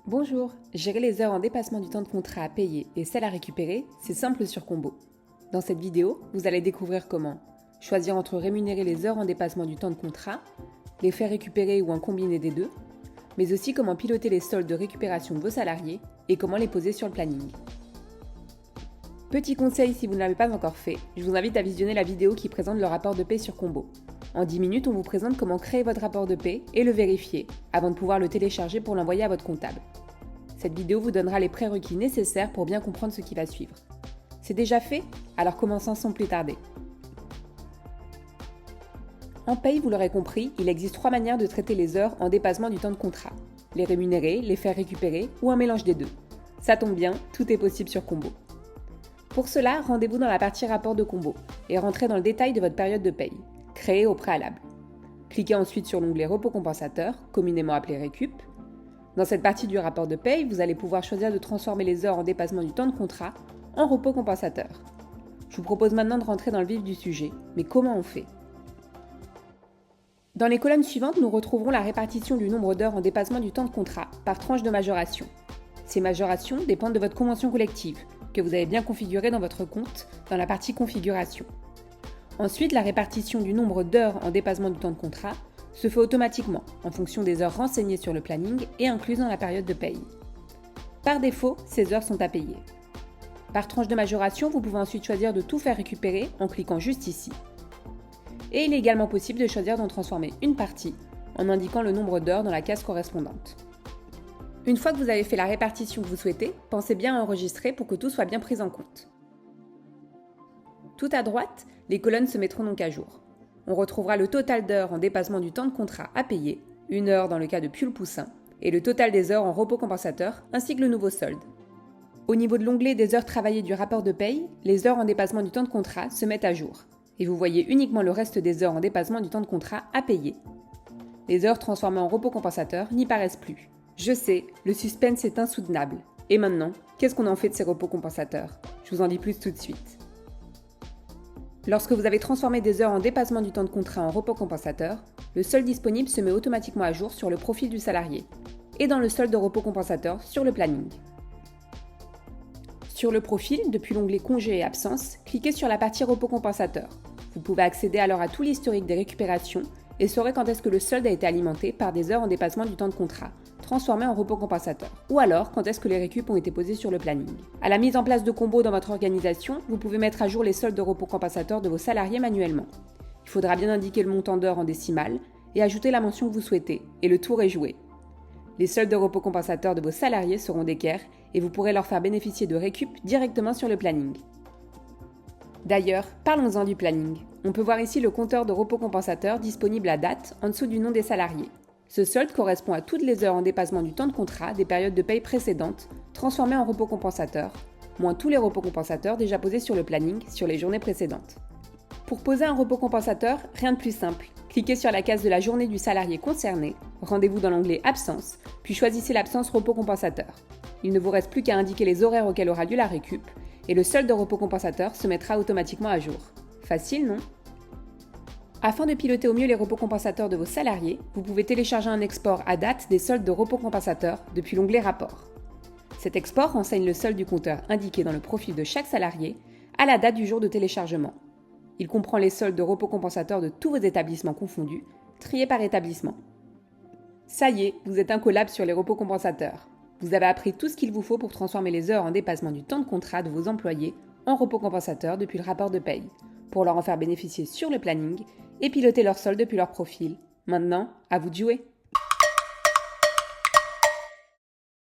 Bonjour, gérer les heures en dépassement du temps de contrat à payer et celles à récupérer, c'est simple sur Combo. Dans cette vidéo, vous allez découvrir comment choisir entre rémunérer les heures en dépassement du temps de contrat, les faire récupérer ou un combiné des deux, mais aussi comment piloter les soldes de récupération de vos salariés et comment les poser sur le planning. Petit conseil si vous ne l'avez pas encore fait, je vous invite à visionner la vidéo qui présente le rapport de paie sur Combo. En 10 minutes, on vous présente comment créer votre rapport de paie et le vérifier, avant de pouvoir le télécharger pour l'envoyer à votre comptable. Cette vidéo vous donnera les prérequis nécessaires pour bien comprendre ce qui va suivre. C'est déjà fait? Alors commençons sans plus tarder. En paye, vous l'aurez compris, il existe 3 manières de traiter les heures en dépassement du temps de contrat. Les rémunérer, les faire récupérer ou un mélange des deux. Ça tombe bien, tout est possible sur Combo. Pour cela, rendez-vous dans la partie rapport de Combo et rentrez dans le détail de votre période de paye, créée au préalable. Cliquez ensuite sur l'onglet repos compensateur, communément appelé récup. Dans cette partie du rapport de paye, vous allez pouvoir choisir de transformer les heures en dépassement du temps de contrat en repos compensateur. Je vous propose maintenant de rentrer dans le vif du sujet, mais comment on fait? Dans les colonnes suivantes, nous retrouverons la répartition du nombre d'heures en dépassement du temps de contrat par tranche de majoration. Ces majorations dépendent de votre convention collective, que vous avez bien configurée dans votre compte, dans la partie configuration. Ensuite, la répartition du nombre d'heures en dépassement du temps de contrat se fait automatiquement en fonction des heures renseignées sur le planning et incluses dans la période de paye. Par défaut, ces heures sont à payer. Par tranche de majoration, vous pouvez ensuite choisir de tout faire récupérer en cliquant juste ici. Et il est également possible de choisir d'en transformer une partie en indiquant le nombre d'heures dans la case correspondante. Une fois que vous avez fait la répartition que vous souhaitez, pensez bien à enregistrer pour que tout soit bien pris en compte. Tout à droite, les colonnes se mettront donc à jour. On retrouvera le total d'heures en dépassement du temps de contrat à payer, 1 heure dans le cas de Pull-Poussin, et le total des heures en repos compensateur, ainsi que le nouveau solde. Au niveau de l'onglet des heures travaillées du rapport de paye, les heures en dépassement du temps de contrat se mettent à jour, et vous voyez uniquement le reste des heures en dépassement du temps de contrat à payer. Les heures transformées en repos compensateur n'y paraissent plus. Je sais, le suspense est insoutenable. Et maintenant, qu'est-ce qu'on en fait de ces repos compensateurs? Je vous en dis plus tout de suite. Lorsque vous avez transformé des heures en dépassement du temps de contrat en repos compensateur, le solde disponible se met automatiquement à jour sur le profil du salarié et dans le solde de repos compensateur sur le planning. Sur le profil, depuis l'onglet congé et absence, cliquez sur la partie repos compensateur. Vous pouvez accéder alors à tout l'historique des récupérations et saurez quand est-ce que le solde a été alimenté par des heures en dépassement du temps de contrat, transformées en repos compensateur, ou alors quand est-ce que les récup ont été posés sur le planning. À la mise en place de Combo dans votre organisation, vous pouvez mettre à jour les soldes de repos compensateur de vos salariés manuellement. Il faudra bien indiquer le montant d'heures en décimales et ajouter la mention que vous souhaitez, et le tour est joué. Les soldes de repos compensateur de vos salariés seront d'équerre et vous pourrez leur faire bénéficier de récup directement sur le planning. D'ailleurs, parlons-en du planning. On peut voir ici le compteur de repos compensateur disponible à date en dessous du nom des salariés. Ce solde correspond à toutes les heures en dépassement du temps de contrat des périodes de paye précédentes, transformées en repos compensateur, moins tous les repos compensateurs déjà posés sur le planning sur les journées précédentes. Pour poser un repos compensateur, rien de plus simple. Cliquez sur la case de la journée du salarié concerné, rendez-vous dans l'onglet Absence, puis choisissez l'absence repos compensateur. Il ne vous reste plus qu'à indiquer les horaires auxquels aura lieu la récup, et le solde de repos compensateur se mettra automatiquement à jour. Facile, non? Afin de piloter au mieux les repos compensateurs de vos salariés, vous pouvez télécharger un export à date des soldes de repos compensateurs depuis l'onglet Rapport. Cet export renseigne le solde du compteur indiqué dans le profil de chaque salarié à la date du jour de téléchargement. Il comprend les soldes de repos compensateurs de tous vos établissements confondus, triés par établissement. Ça y est, vous êtes incollable sur les repos compensateurs. Vous avez appris tout ce qu'il vous faut pour transformer les heures en dépassement du temps de contrat de vos employés en repos compensateurs depuis le rapport de paye, pour leur en faire bénéficier sur le planning et piloter leur solde depuis leur profil. Maintenant, à vous de jouer!